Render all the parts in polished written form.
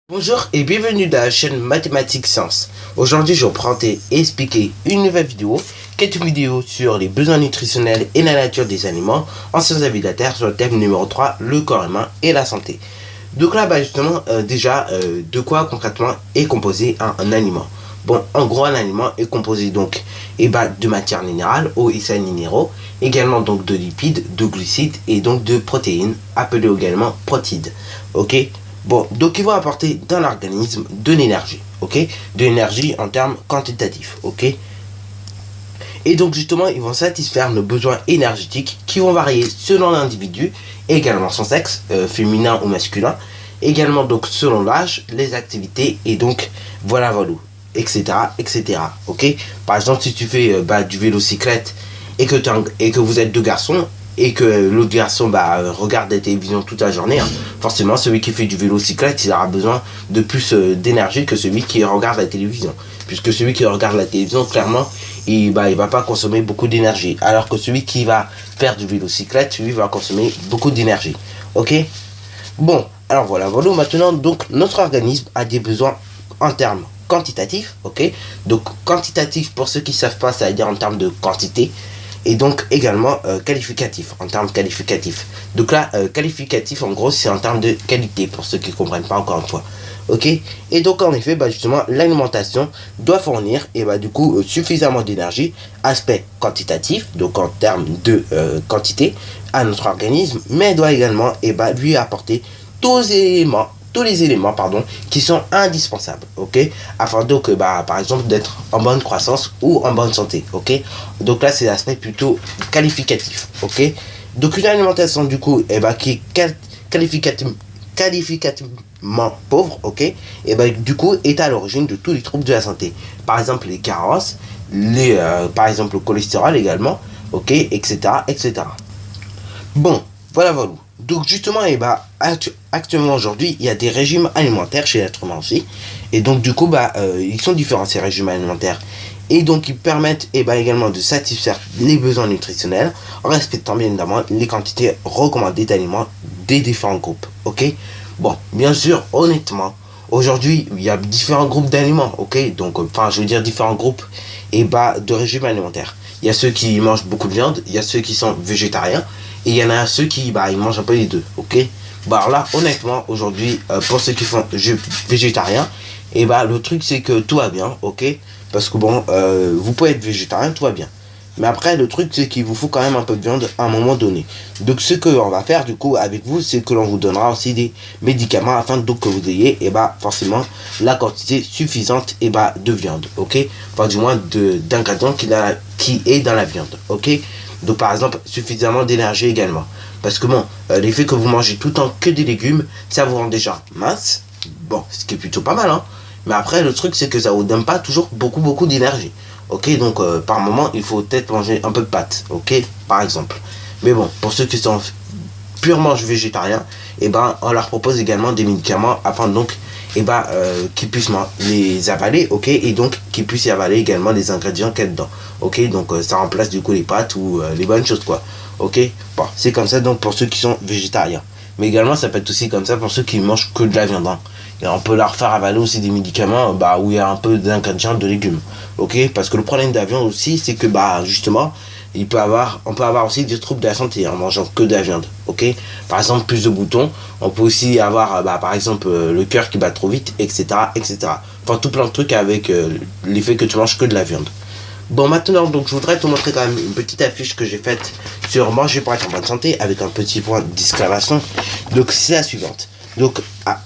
Bonjour et bienvenue dans la chaîne Mathématiques Sciences. Aujourd'hui, je vais vous présenter et expliquer une nouvelle vidéo, qui est une vidéo sur les besoins nutritionnels et la nature des aliments en sciences de la vie de la Terre sur le thème numéro 3, le corps humain et la santé. Donc là, justement, de quoi concrètement est composé un aliment. Bon, en gros, un aliment est composé donc de matières minérales, eau et sels minéraux, également donc de lipides, de glucides et donc de protéines, appelées également protides. Ok. Bon, donc ils vont apporter dans l'organisme de l'énergie, ok? De l'énergie en termes quantitatifs, ok? Et donc justement, ils vont satisfaire nos besoins énergétiques qui vont varier selon l'individu, également son sexe, féminin ou masculin, également donc selon l'âge, les activités et donc voilà, etc., etc., ok? Par exemple, si tu fais du vélo-cyclette et que vous êtes deux garçons, et que l'autre garçon regarde la télévision toute la journée, forcément celui qui fait du vélo-cyclette il aura besoin de plus d'énergie que celui qui regarde la télévision, puisque celui qui regarde la télévision clairement il va pas consommer beaucoup d'énergie, alors que celui qui va faire du vélo-cyclette lui va consommer beaucoup d'énergie. Ok. Bon, alors voilà, maintenant donc notre organisme a des besoins en termes quantitatifs, ok. Donc quantitatif, pour ceux qui ne savent pas, ça veut dire en termes de quantité, et donc également qualificatif, en termes qualificatifs. Donc là, qualificatif en gros c'est en termes de qualité, pour ceux qui ne comprennent pas encore une fois. Ok. Et donc en effet, justement, l'alimentation doit fournir suffisamment d'énergie, aspect quantitatif, donc en termes de quantité, à notre organisme, mais doit également lui apporter tous les éléments qui sont indispensables, ok, afin donc par exemple d'être en bonne croissance ou en bonne santé, ok. Donc là c'est l'aspect plutôt qualificatif, ok. Donc une alimentation du coup qui est qualificativement pauvre, ok, du coup est à l'origine de tous les troubles de la santé, par exemple les carences, par exemple le cholestérol également, ok, etc. Bon, voilà. Donc justement, actuellement aujourd'hui, il y a des régimes alimentaires chez l'être humain aussi. Et donc du coup, ils sont différents ces régimes alimentaires. Et donc ils permettent également de satisfaire les besoins nutritionnels en respectant bien évidemment les quantités recommandées d'aliments des différents groupes. Ok. Bon, bien sûr, honnêtement, aujourd'hui, il y a différents groupes d'aliments. Ok. Donc, je veux dire différents groupes de régimes alimentaires. Il y a ceux qui mangent beaucoup de viande, il y a ceux qui sont végétariens, et il y en a ceux qui ils mangent un peu les deux, ok. Alors là, honnêtement, aujourd'hui, pour ceux qui font végétarien, le truc c'est que tout va bien, ok. Parce que vous pouvez être végétarien, tout va bien. Mais après, le truc c'est qu'il vous faut quand même un peu de viande à un moment donné. Donc ce qu'on va faire du coup avec vous, c'est que l'on vous donnera aussi des médicaments afin donc que vous ayez forcément la quantité suffisante de viande, ok. Enfin du moins d'ingrédients qui est dans la viande, ok. Donc par exemple suffisamment d'énergie également, parce que l'effet que vous mangez tout le temps que des légumes, ça vous rend déjà mince, bon, ce qui est plutôt pas mal, mais après le truc c'est que ça vous donne pas toujours beaucoup d'énergie, ok. Donc par moment il faut peut-être manger un peu de pâtes, ok, par exemple. Mais bon, pour ceux qui sont purement végétariens, on leur propose également des médicaments afin donc qu'ils puissent les avaler, ok, et donc qu'ils puissent y avaler également les ingrédients qu'il y a dedans, ok. Donc ça remplace du coup les pâtes ou les bonnes choses, quoi, ok. Bon, c'est comme ça donc pour ceux qui sont végétariens, mais également ça peut être aussi comme ça pour ceux qui mangent que de la viande, et on peut leur faire avaler aussi des médicaments où il y a un peu d'ingrédients de légumes, ok. Parce que le problème de la viande aussi c'est que justement on peut avoir aussi des troubles de la santé en mangeant que de la viande, ok. Par exemple plus de boutons, on peut aussi avoir par exemple le cœur qui bat trop vite, etc. Enfin tout plein de trucs avec l'effet que tu manges que de la viande. Bon, maintenant donc je voudrais te montrer quand même une petite affiche que j'ai faite sur manger pour être en bonne santé avec un petit point d'exclamation. Donc c'est la suivante. Donc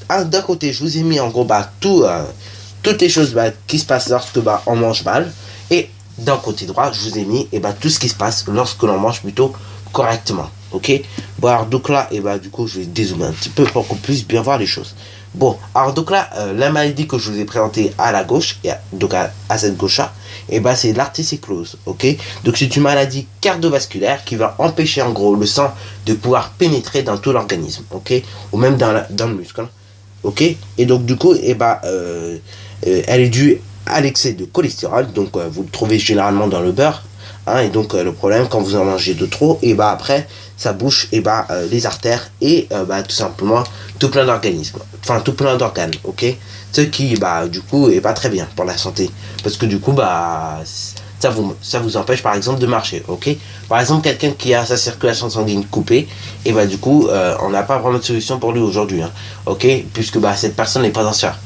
d'un côté je vous ai mis en gros toutes les choses qui se passent lorsque on mange mal, et d'un côté droit je vous ai mis tout ce qui se passe lorsque l'on mange plutôt correctement, ok. Bon alors donc là du coup je vais dézoomer un petit peu pour qu'on puisse bien voir les choses. Bon alors donc là la maladie que je vous ai présentée à la gauche, et donc à cette gauche là, c'est l'artériosclérose, ok. Donc c'est une maladie cardiovasculaire qui va empêcher en gros le sang de pouvoir pénétrer dans tout l'organisme, ok, ou même dans le muscle, ok. Et donc du coup elle est due à l'excès de cholestérol, donc vous le trouvez généralement dans le beurre, hein, et donc le problème, quand vous en mangez de trop, et bah après, ça bouche et bah les artères et bah tout simplement tout plein d'organismes, enfin tout plein d'organes, ok, ce qui bah du coup est pas très bien pour la santé, parce que du coup bah ça vous empêche par exemple de marcher, ok. Par exemple, quelqu'un qui a sa circulation sanguine coupée, et bah du coup on n'a pas vraiment de solution pour lui aujourd'hui, hein, ok, puisque bah cette personne n'est pas en chair.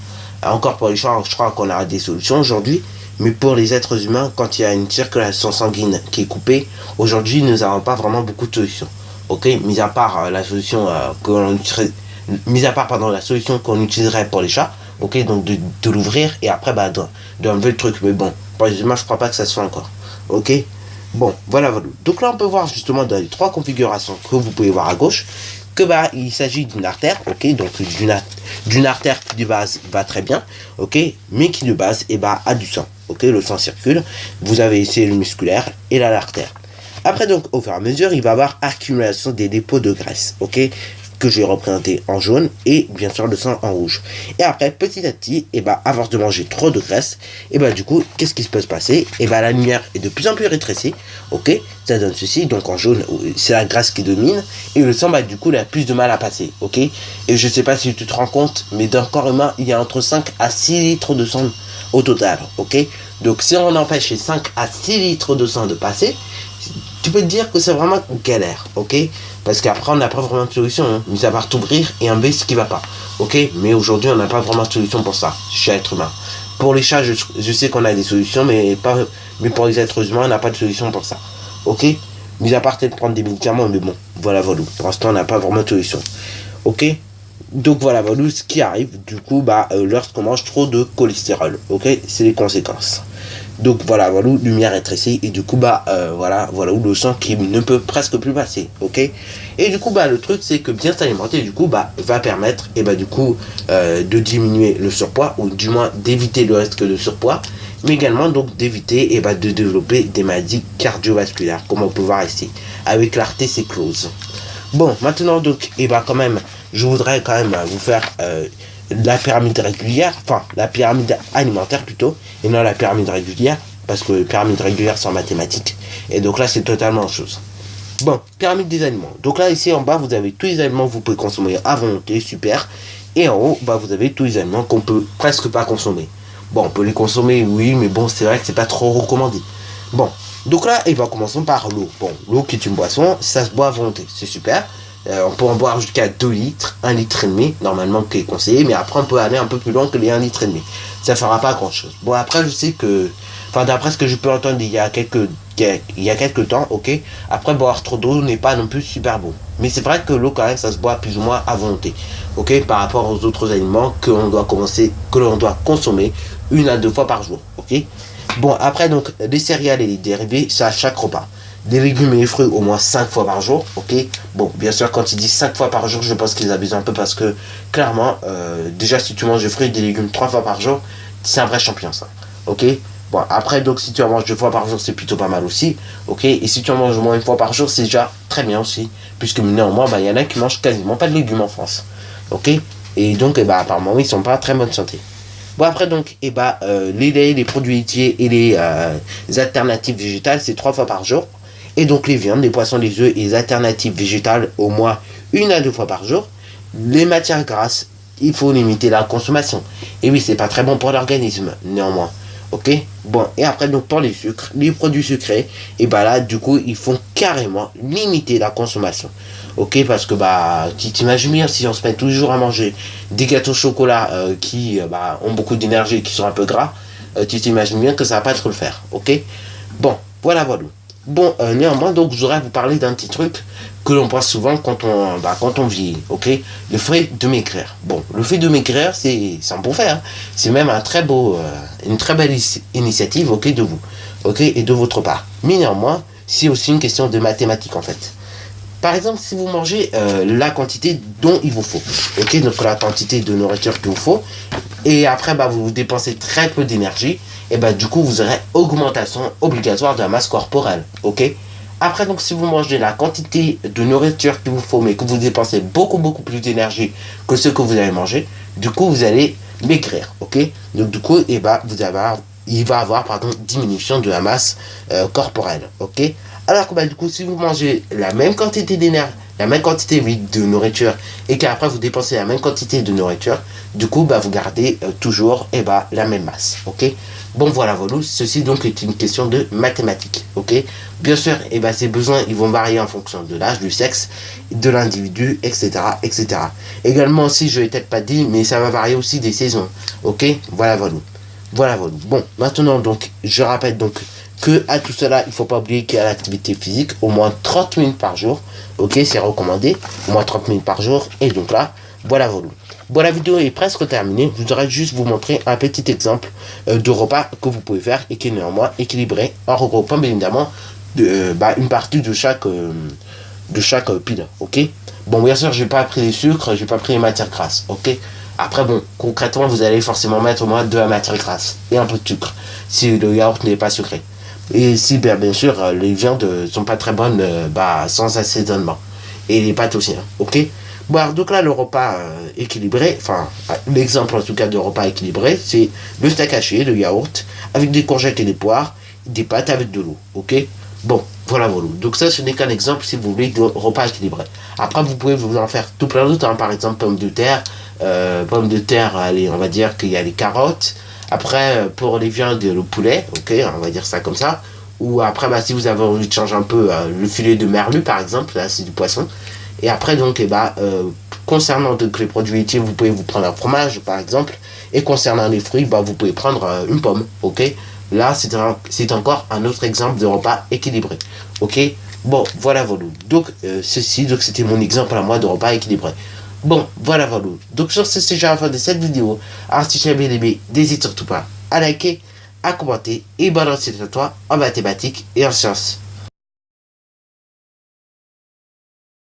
Encore pour les chats, je crois qu'on a des solutions aujourd'hui, mais pour les êtres humains, quand il y a une circulation sanguine qui est coupée, aujourd'hui nous n'avons pas vraiment beaucoup de solutions, ok, mis à part la solution la solution qu'on utiliserait pour les chats, ok, donc de l'ouvrir et après bah d'enlever le truc, mais bon, pour les humains je crois pas que ça se fait encore, ok. Bon, voilà. Donc là on peut voir justement dans les trois configurations que vous pouvez voir à gauche que bah il s'agit d'une artère, ok, donc d'une artère qui de base va très bien, ok, mais qui de base et bah a du sang, ok, le sang circule, vous avez ici le musculaire et là l'artère. Après donc au fur et à mesure il va y avoir accumulation des dépôts de graisse, ok, que j'ai représenté en jaune et bien sûr le sang en rouge. Et après petit à petit, et bah à force de manger trop de graisse, et bah du coup qu'est-ce qui peut se passer, et bah la lumière est de plus en plus rétrécie, ok, ça donne ceci, donc en jaune c'est la graisse qui domine et le sang bah du coup il a plus de mal à passer, ok. Et je sais pas si tu te rends compte, mais dans le corps humain il y a entre 5 à 6 litres de sang au total, ok. Donc si on empêche les 5 à 6 litres de sang de passer, tu peux te dire que c'est vraiment galère, ok. Parce qu'après on n'a pas vraiment de solution, hein, mis à part t'ouvrir et enlever ce qui va pas, ok. Mais aujourd'hui on n'a pas vraiment de solution pour ça chez l'être humain. Pour les chats je sais qu'on a des solutions, mais pour les êtres humains on n'a pas de solution pour ça, ok. Mis à part peut-être prendre des médicaments, mais bon voilà. Pour l'instant on n'a pas vraiment de solution, ok. Donc voilà ce qui arrive du coup bah lorsqu'on mange trop de cholestérol, ok, c'est les conséquences. Donc voilà, lumière rétrécie et du coup bah voilà où le sang qui ne peut presque plus passer, ok. Et du coup bah le truc c'est que bien s'alimenter du coup bah va permettre et bah du coup de diminuer le surpoids, ou du moins d'éviter le risque de surpoids, mais également donc d'éviter et bah de développer des maladies cardiovasculaires comme on peut voir ici avec l'artériosclérose. Bon, maintenant donc et bah quand même je voudrais quand même vous faire la pyramide régulière, enfin la pyramide alimentaire plutôt, et non la pyramide régulière, parce que pyramide régulière c'est en mathématiques, et donc là c'est totalement autre chose. Bon, pyramide des aliments. Donc là ici en bas vous avez tous les aliments que vous pouvez consommer à volonté, super, et en haut bah vous avez tous les aliments qu'on peut presque pas consommer. Bon, on peut les consommer oui, mais bon c'est vrai que c'est pas trop recommandé. Bon, donc là et bah commençons par l'eau. Bon, l'eau qui est une boisson, ça se boit à volonté, c'est super. On peut en boire jusqu'à 2 litres, 1 litre et demi, normalement qui est conseillé, mais après on peut aller un peu plus loin que les 1 litre et demi. Ça fera pas grand chose. Bon après je sais que, enfin d'après ce que je peux entendre il y a quelques temps, ok, après boire trop d'eau n'est pas non plus super bon. Mais c'est vrai que l'eau quand même ça se boit plus ou moins à volonté, ok, par rapport aux autres aliments que l'on doit consommer 1 à 2 fois par jour, ok. Bon après donc les céréales et les dérivés, c'est à chaque repas. Des légumes et des fruits au moins 5 fois par jour, ok. Bon, bien sûr, quand ils disent 5 fois par jour, je pense qu'ils abusent un peu parce que, clairement, déjà, si tu manges des fruits et des légumes 3 fois par jour, c'est un vrai champion, ça, ok. Bon, après, donc, si tu en manges 2 fois par jour, c'est plutôt pas mal aussi, ok. Et si tu en manges au moins 1 fois par jour, c'est déjà très bien aussi, puisque néanmoins, bah, y en a qui mangent quasiment pas de légumes en France, ok. Et donc, apparemment, ils sont pas en très bonne santé. Bon après donc les laits, les produits laitiers et les alternatives végétales c'est 3 fois par jour. Et donc les viandes, les poissons, les œufs et les alternatives végétales au moins 1 à 2 fois par jour. Les matières grasses, il faut limiter la consommation. Et oui, c'est pas très bon pour l'organisme néanmoins. Ok. Bon, et après donc pour les sucres, les produits sucrés, et là du coup il faut carrément limiter la consommation. Ok, parce que tu t'imagines bien si on se met toujours à manger des gâteaux au chocolat qui ont beaucoup d'énergie et qui sont un peu gras, tu t'imagines bien que ça va pas trop le faire. Ok. Bon, voilà. Bon, néanmoins, donc, je voudrais vous parler d'un petit truc que l'on pense souvent quand on vieillit, ok. Le fait de maigrir. Bon, le fait de maigrir, c'est un bon fait, hein. C'est même une très belle initiative, ok, de vous, ok, et de votre part. Mais néanmoins, c'est aussi une question de mathématiques, en fait. Par exemple, si vous mangez la quantité dont il vous faut, ok, donc la quantité de nourriture qu'il vous faut, et après, vous dépensez très peu d'énergie, et du coup vous aurez augmentation obligatoire de la masse corporelle, ok. Après donc si vous mangez la quantité de nourriture qu'il vous faut mais que vous dépensez beaucoup plus d'énergie que ce que vous allez manger, du coup vous allez maigrir, ok. Donc du coup vous allez avoir il va avoir, pardon, diminution de la masse corporelle, ok. Alors que du coup, si vous mangez la même quantité d'énergie, la même quantité de nourriture, et qu'après vous dépensez la même quantité de nourriture, du coup, vous gardez toujours la même masse, ok. Bon, voilà, ceci donc est une question de mathématiques, ok. Bien sûr, ces besoins, ils vont varier en fonction de l'âge, du sexe, de l'individu, etc., etc. Également, si je ne l'ai peut-être pas dit, mais ça va varier aussi des saisons, ok. Voilà. Bon, maintenant, donc, je rappelle donc que à tout cela, il ne faut pas oublier qu'il y a l'activité physique, au moins 30 minutes par jour, ok, c'est recommandé, au moins 30 minutes par jour, et donc là, voilà. Bon, la vidéo est presque terminée. Je voudrais juste vous montrer un petit exemple de repas que vous pouvez faire et qui est néanmoins équilibré en regroupant bien évidemment une partie de chaque pile. Ok. Bon, bien sûr, je n'ai pas pris les sucres, je n'ai pas pris les matières grasses. Ok. Après, bon, concrètement, vous allez forcément mettre au moins de la matière grasse et un peu de sucre si le yaourt n'est pas sucré. Et si, bien sûr, les viandes sont pas très bonnes sans assaisonnement. Et les pâtes aussi. Hein. Ok. Bon, alors, donc là, le repas équilibré, enfin, l'exemple en tout cas de repas équilibré, c'est le steak haché, le yaourt, avec des courgettes et des poires, des pâtes avec de l'eau, ok. Bon, voilà. Donc ça, ce n'est qu'un exemple, si vous voulez, de repas équilibré. Après, vous pouvez vous en faire tout plein d'autres, hein, par exemple, pommes de terre, allez, on va dire qu'il y a les carottes. Après, pour les viandes, le poulet, ok, on va dire ça comme ça. Ou après, si vous avez envie de changer un peu, le filet de merlu, par exemple, là, c'est du poisson. Et après, donc, concernant donc, les produits laitiers, vous pouvez vous prendre un fromage, par exemple. Et concernant les fruits, vous pouvez prendre une pomme, ok. Là, c'est encore un autre exemple de repas équilibré, ok. Bon, voilà. Donc, c'était mon exemple à moi de repas équilibré. Bon, voilà. Donc, sur ce, c'est déjà la fin de cette vidéo. Alors, si tu as bien aimé, n'hésite surtout pas à liker, à commenter. Et bonne réussite à toi en mathématiques et en sciences.